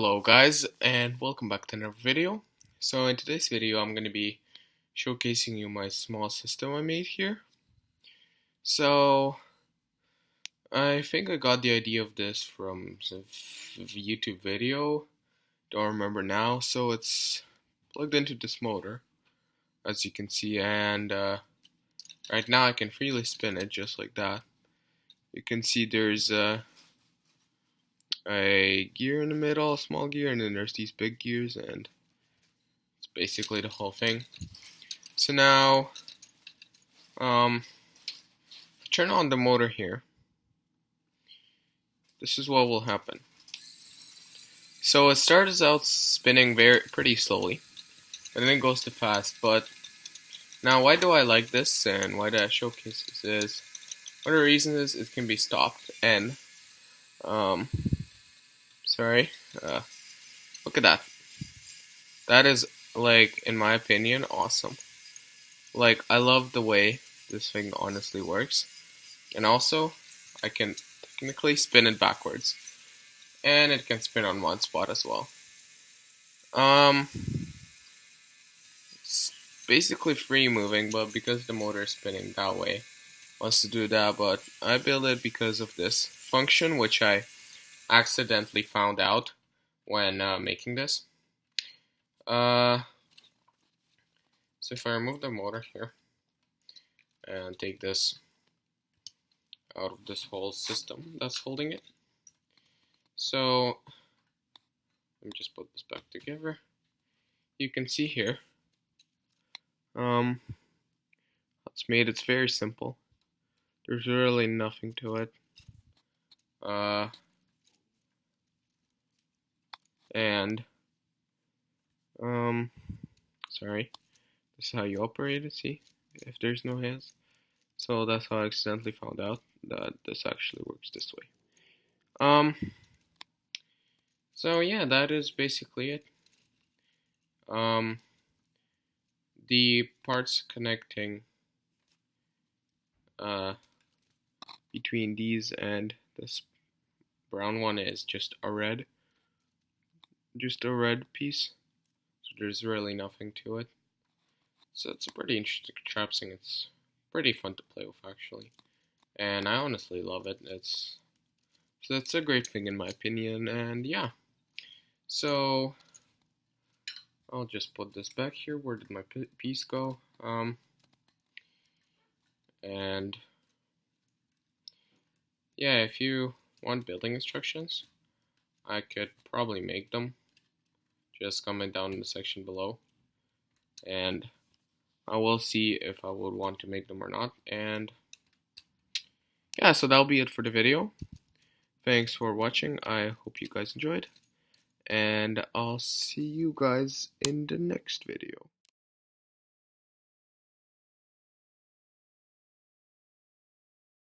Hello guys, and welcome back to another video. So in today's video I'm going to be showcasing you my small system I made here. So I think I got the idea of this from some YouTube video, don't remember now. So it's plugged into this motor, as you can see, and right now I can freely spin it just like that. You can see there's a gear in the middle, a small gear, and then there's these big gears, and it's basically the whole thing. So now, turn on the motor here. This is what will happen. So it starts out spinning pretty slowly, and then it goes to fast. But now, why do I like this, and why do I showcase this? Is one of the reasons is it can be stopped, and sorry, look at that. That is, like, in my opinion, awesome. Like, I love the way this thing honestly works. And also, I can technically spin it backwards. And it can spin on one spot as well. It's basically free moving, but because the motor is spinning that way, wants to do that. But I built it because of this function, which I accidentally found out when making this. So if I remove the motor here and take this out of this whole system that's holding it, so let me just put this back together. You can see here, it's made. It's very simple. There's really nothing to it. Sorry, this is how you operate it, see, if there's no hands. So that's how I accidentally found out that this actually works this way. So yeah, that is basically it. The parts connecting between these and this brown one is just a red piece. So there's really nothing to it. So it's a pretty interesting contraption. It's pretty fun to play with, actually, and I honestly love it. It's a great thing in my opinion. And yeah, so I'll just put this back here. Where did my piece go? And yeah, if you want building instructions, I could probably make them. Just comment down in the section below, and I will see if I would want to make them or not. And yeah, so that'll be it for the video. Thanks for watching. I hope you guys enjoyed, and I'll see you guys in the next video.